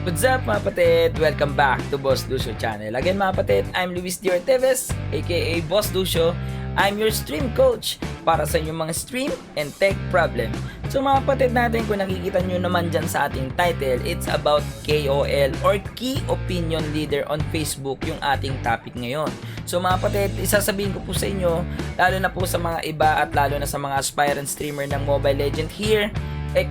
What's up mga patid? Welcome back to Boss Lucio channel. Again mga patid, I'm Luis D. Orteves, aka Boss Lucio. I'm your stream coach para sa inyong mga stream and tech problem. So mga patid natin, kung nakikita nyo naman dyan sa ating title, it's about KOL or Key Opinion Leader on Facebook yung ating topic ngayon. So mga patid, isasabihin ko po sa inyo, lalo na po sa mga iba at lalo na sa mga aspirant streamer ng Mobile Legends here,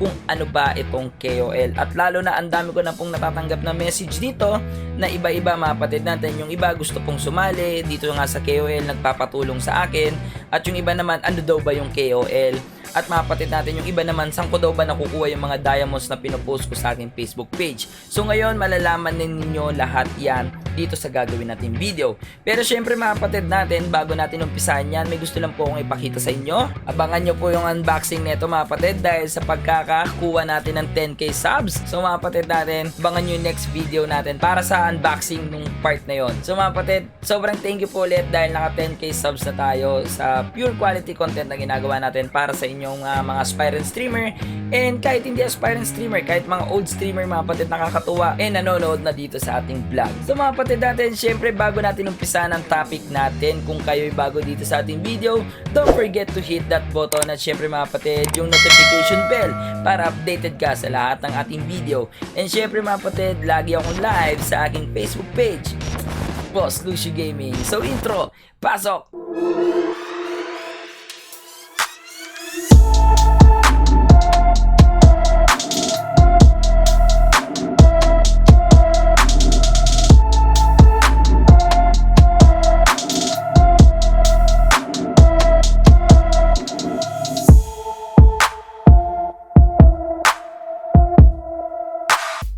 kung ano ba itong KOL. At lalo na ang dami ko na pong natatanggap na message dito na iba-iba mga patid natin. Yung iba gusto pong sumali dito nga sa KOL, nagpapatulong sa akin. At yung iba naman, ano daw ba yung KOL? At mga patid natin, yung iba naman, saan ko daw ba nakukuha yung mga diamonds na pinopost ko sa aking Facebook page? So ngayon, malalaman ninyo lahat yan dito sa gagawin natin video. Pero syempre mga patid natin, bago natin umpisahan yan, may gusto lang po akong ipakita sa inyo. Abangan nyo po yung unboxing nito mga patid dahil sa pagkakakuha natin ng 10k subs. So mga patid natin, abangan nyo yung next video natin para sa unboxing nung part na yon. So mga patid, sobrang thank you po ulit dahil naka 10k subs na tayo sa pure quality content na ginagawa natin para sa inyong mga aspirant streamer. And kahit hindi aspirant streamer, kahit mga old streamer mga patid, nakakatuwa and nanonood na dito sa ating vlog. So mga patid natin, syempre bago natin umpisahan ang topic natin, kung kayo'y bago dito sa ating video, don't forget to hit that button at syempre mga patid, yung notification bell para updated ka sa lahat ng ating video. And syempre mga patid, lagi akong live sa aking Facebook page, Boss Lucio Gaming. So intro, pasok!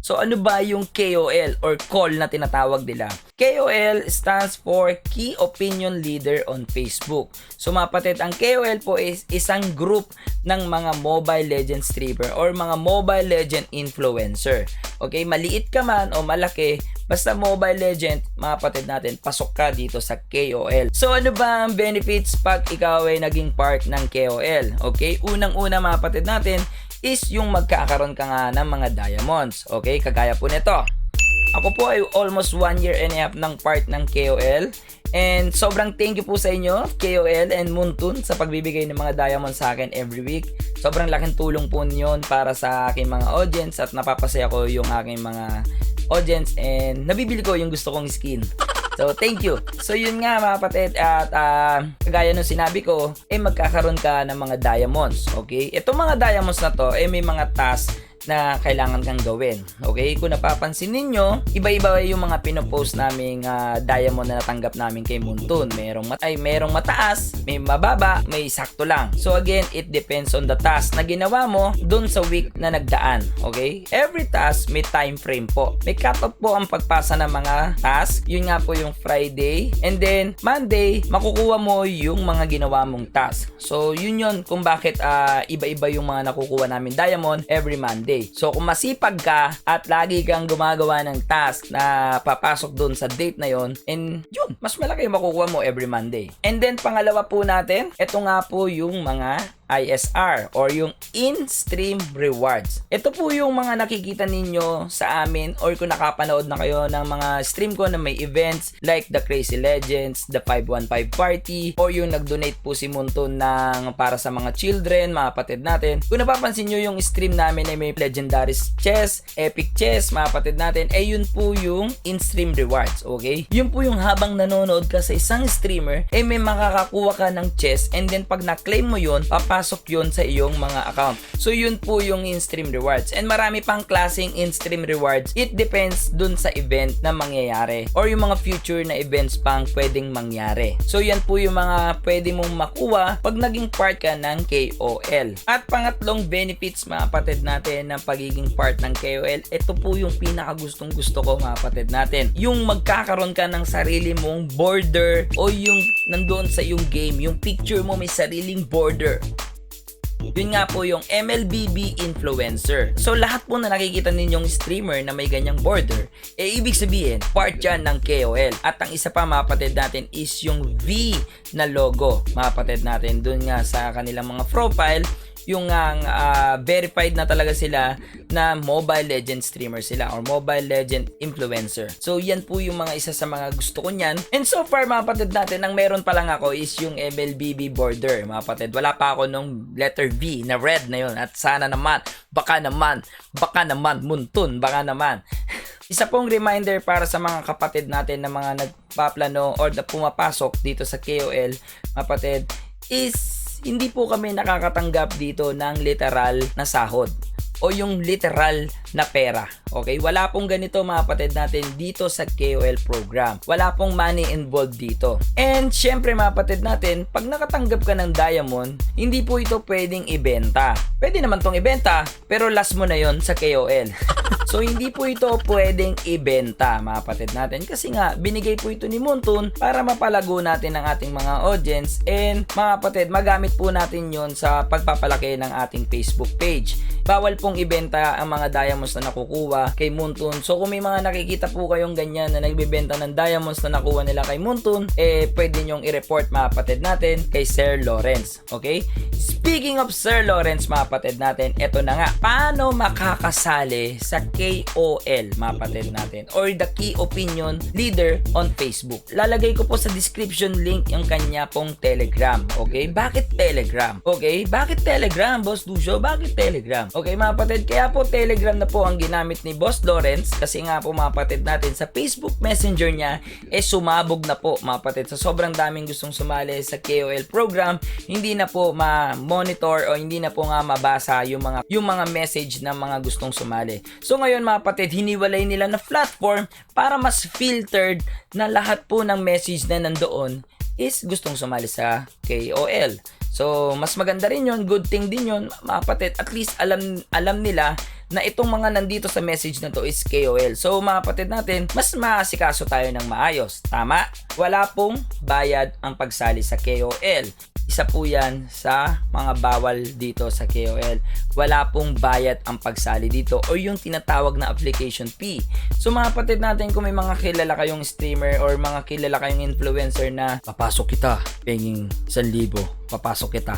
So ano ba yung KOL or call na tinatawag nila? KOL stands for Key Opinion Leader on Facebook. So mga patid, ang KOL po is isang group ng mga Mobile Legends streamer or mga Mobile Legend influencer. Okay, maliit ka man o malaki, basta Mobile Legend, mga patid natin, pasok ka dito sa KOL. So ano ba ang benefits pag ikaw ay naging part ng KOL? Okay, unang-una mga patid natin, is yung magkakaroon ka nga ng mga diamonds. Okay, kagaya po nito. Ako po ay almost 1 year and a half ng part ng KOL. And sobrang thank you po sa inyo, KOL and Muntun, sa pagbibigay ng mga diamonds sa akin every week. Sobrang laking tulong po yun para sa aking mga audience at napapasaya ko yung aking mga audience and nabibili ko yung gusto kong skin. So, thank you. So, yun nga mga patid, at kagaya nung sinabi ko, magkakaroon ka ng mga diamonds, okay? Itong mga diamonds na to, may mga tasks na kailangan kang gawin, okay? Kung napapansin ninyo, iba-iba yung mga pinopost naming diamond na natanggap namin kay Muntun. Merong mataas, may mababa, may sakto lang. So, again, it depends on the task na ginawa mo dun sa week na nagdaan, okay? Every task may time frame po. May cut-off po ang pagpasa ng mga task. Yun nga po yung Friday. And then, Monday, makukuha mo yung mga ginawa mong task. So, yun kung bakit iba-iba yung mga nakukuha namin diamond every Monday. So, kung masipag ka at lagi kang gumagawa ng task na papasok doon sa date na yon, and yun, mas malaki yung makukuha mo every Monday. And then, pangalawa po natin, ito nga po yung mga ISR or yung in-stream rewards. Ito po yung mga nakikita ninyo sa amin or kung nakapanood na kayo ng mga stream ko na may events like the Crazy Legends, the 515 Party, or yung nag-donate po si Muntun ng para sa mga children, mga patid natin. Kung napapansin nyo yung stream namin ay may Legendary Chess, Epic Chess, mga patid natin, yun po yung in-stream rewards, okay? Yun po yung habang nanonood ka sa isang streamer, may makakakuha ka ng chess and then pag na-claim mo yun, pasok yun sa iyong mga account. So yun po yung in-stream rewards. And marami pang klaseng in-stream rewards. It depends dun sa event na mangyayari or yung mga future na events pang pwedeng mangyari. So yan po yung mga pwede mong makuha pag naging part ka ng KOL. At pangatlong benefits mga patid natin ng pagiging part ng KOL, ito po yung pinaka gustong gusto ko mga patid natin. Yung magkakaroon ka ng sarili mong border o yung nandoon sa yung game, yung picture mo may sariling border. Yun nga po yung MLBB influencer. So lahat po na nakikita ninyong streamer na may ganyang border, ibig sabihin, part yan ng KOL. At ang isa pa mga patid natin is yung V na logo, mga patid natin. Dun nga sa kanilang mga profile, verified na talaga sila na Mobile Legend streamer sila or Mobile Legend influencer. So yan po yung mga isa sa mga gusto ko niyan. And so far mga kapatid natin, ang meron pa lang ako is yung MLBB border mga kapatid. Wala pa ako nung letter V na red na yun. At sana naman, baka naman, muntun, baka naman. Isa pong reminder para sa mga kapatid natin na mga nagpaplano or na pumapasok dito sa KOL, kapatid, is hindi po kami nakakatanggap dito ng literal na sahod o yung literal na pera. Okay? Wala pong ganito mga kapatid natin dito sa KOL program. Wala pong money involved dito. And syempre mga kapatid natin, pag nakatanggap ka ng diamond, hindi po ito pwedeng ibenta. Pwede naman tong ibenta, pero last mo na yon sa KOL. So hindi po ito pwedeng ibenta mga kapatid natin kasi nga binigay po ito ni Moonton para mapalago natin ang ating mga audience, and mga kapatid, magamit po natin yon sa pagpapalaki ng ating Facebook page. Bawal pong ibenta ang mga diamonds na nakukuha kay Moonton. So kung may mga nakikita po kayong ganyan na nagbebenta ng diamonds na nakuha nila kay Moonton, pwede nyong i-report mga kapatid natin kay Sir Lawrence. Okay? Speaking of Sir Lawrence mga kapatid natin, eto na nga. Paano makakasali sa KOL mga kapatid natin or the Key Opinion Leader on Facebook? Lalagay ko po sa description link yung kanya pong Telegram. Okay? Bakit Telegram? Okay? Bakit Telegram, Boss Lucio? Bakit Telegram? Okay mga kapatid, kaya po Telegram na po ang ginamit ni Boss Lawrence kasi nga po mga kapatid natin sa Facebook Messenger niya sumabog na po mga kapatid. Sa sobrang daming gustong sumali sa KOL program, hindi na po ma-monitor o hindi na po nga mabasa yung mga message ng mga gustong sumali. So ngayon mga kapatid, hiniwalay nila na platform para mas filtered na lahat po ng message na nandoon is gustong sumali sa KOL. So, mas maganda rin yun, good thing din yun, mga kapatid. At least alam nila na itong mga nandito sa message na to is KOL. So, mga kapatid natin, mas maasikaso tayo ng maayos. Tama? Wala pong bayad ang pagsali sa KOL. Isa po yan sa mga bawal dito sa KOL. Wala pong bayad ang pagsali dito o yung tinatawag na application fee. So mga kapatid natin, kung may mga kilala kayong streamer or mga kilala kayong influencer na papasok kita, penging 1,000, papasok kita,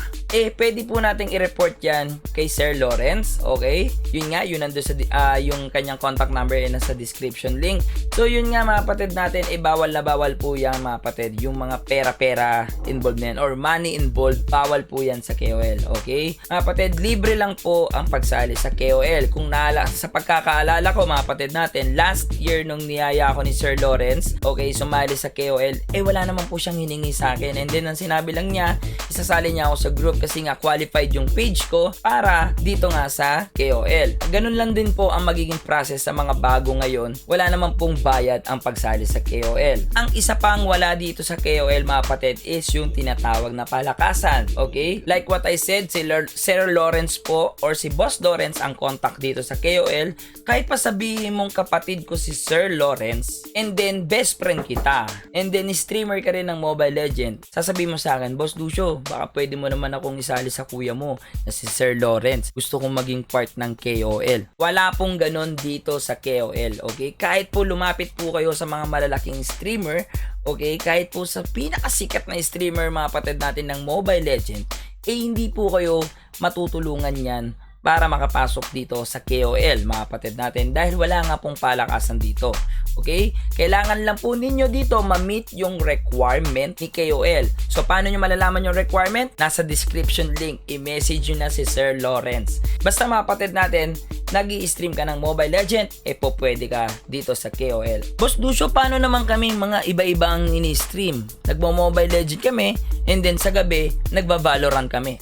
pwede po nating i-report yan kay Sir Lawrence. Okay? Yun nga, yun nando sa yung kanyang contact number nasa description link. So yun nga mga kapatid natin, bawal na bawal po yan mga kapatid. Yung mga pera-pera involved na yan or money involved, bawal po yan sa KOL. Okay? Mga kapatid, libre lang po ang pagsali sa KOL. Kung sa pagkakaalala ko mga kapatid natin, last year nung niyaya ako ni Sir Lawrence, okay, sumali sa KOL, wala naman po siyang hiningi sa akin. And then ang sinabi lang niya, isasali niya ako sa group kasi nga qualified yung page ko para dito nga sa KOL. Ganun lang din po ang magiging process sa mga bago ngayon. Wala naman pong bayad ang pagsali sa KOL. Ang isa pang wala dito sa KOL mga kapatid is yung tinatawag na palakasan. Okay? Like what I said, si Sir Lawrence po or si Boss Lawrence ang contact dito sa KOL. Kahit pa sabihin mong kapatid ko si Sir Lawrence and then best friend kita and then streamer ka rin ng Mobile Legend, sasabihin mo sa akin, Boss Lucio, baka pwede mo naman akong isali sa kuya mo na si Sir Lawrence. Gusto kong maging part ng KOL. Wala pong ganon dito sa KOL. Okay? Kahit po lumapit po kayo sa mga malalaking streamer, okay, kahit po sa pinakasikat na streamer mga kapatid natin ng Mobile Legend, hindi po kayo matutulungan yan para makapasok dito sa KOL mga kapatid natin dahil wala nga pong palakasan dito. Okay? Kailangan lang po ninyo dito ma-meet yung requirement ni KOL. So, paano nyo malalaman yung requirement? Nasa description link. I-message nyo na si Sir Lawrence. Basta mga kapatid natin, nag-i-stream ka ng Mobile Legend, po pwede ka dito sa KOL. Boss Lucio, paano naman kami mga iba-ibang ini-stream? Nagmo-Mobile Legend kami, and then sa gabi, nagba-Valorant kami.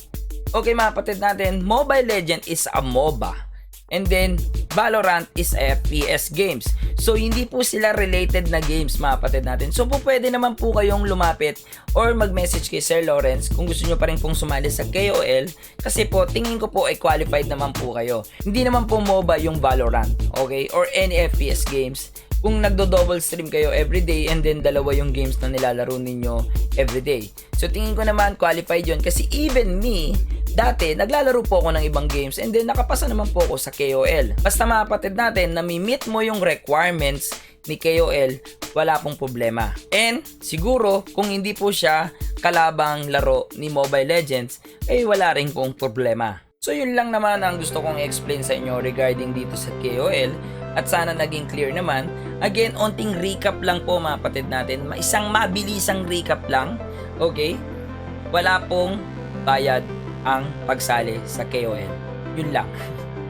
Okay mga kapatid natin, Mobile Legend is a MOBA. And then, Valorant is FPS games. So, hindi po sila related na games mga kapatid natin. So, po pwede naman po kayong lumapit or mag-message kay Sir Lawrence kung gusto nyo pa rin pong sumali sa KOL. Kasi po, tingin ko po ay qualified naman po kayo. Hindi naman po MOBA yung Valorant. Okay? Or any FPS games. Kung nagdo-double stream kayo everyday and then dalawa yung games na nilalaro ninyo everyday. So, tingin ko naman qualified yun kasi even me, dati, naglalaro po ako ng ibang games and then nakapasa naman po ako sa KOL. Basta mga kapatid natin, nami-meet mo yung requirements ni KOL, wala pong problema. And siguro, kung hindi po siya kalabang laro ni Mobile Legends, wala rin pong problema. So yun lang naman ang gusto kong i-explain sa inyo regarding dito sa KOL at sana naging clear naman. Again, onting recap lang po mga kapatid natin. Isang mabilisang recap lang. Okay? Wala pong bayad ang pagsali sa KOL. Yun lang.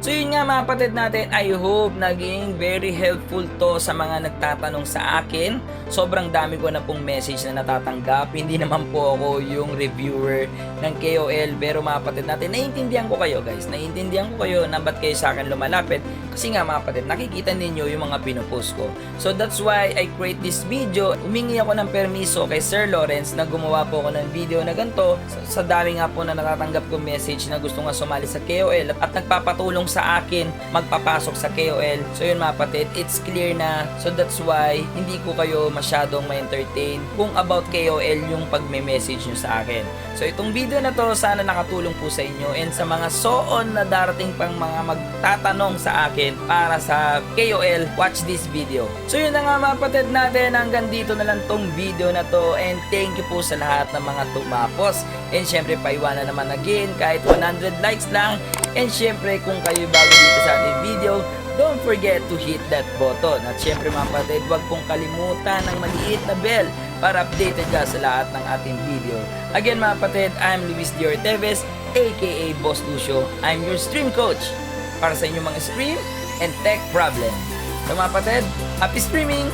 So yun nga mga kapatid natin, I hope naging very helpful to sa mga nagtatanong sa akin. Sobrang dami ko na pong message na natatanggap. Hindi naman po ako yung reviewer ng KOL. Pero mga kapatid natin, naiintindihan ko kayo guys. Naiintindihan ko kayo na ba't kayo sa akin lumalapit. Kasi nga mga kapatid, nakikita ninyo yung mga pinupost ko. So that's why I create this video. Humingi ako ng permiso kay Sir Lawrence na gumawa po ako ng video na ganito. Sa dami nga po na natatanggap ko message na gusto nga sumali sa KOL at nagpapatulong sa akin magpapasok sa KOL. So yun mga kapatid, it's clear na. So that's why hindi ko kayo masyadong ma-entertain kung about KOL yung pagme-message nyo sa akin. So itong video na to sana nakatulong po sa inyo and sa mga so-on na darating pang mga magtatanong sa akin para sa KOL, watch this video. So yun na nga mga kapatid natin, hanggang dito na lang tong video na to and thank you po sa lahat ng mga tumapos. And syempre paiwanan naman again kahit 100 likes lang. And syempre kung kayo bago dito sa ating video, don't forget to hit that button. At syempre mga kapatid, huwag pong kalimutan ng maliit na bell para updated ka sa lahat ng ating video. Again mga kapatid, I'm Luis D. Orteves, aka Boss Lucio. I'm your stream coach para sa inyong mga stream and tech problem. So mga kapatid, happy streaming!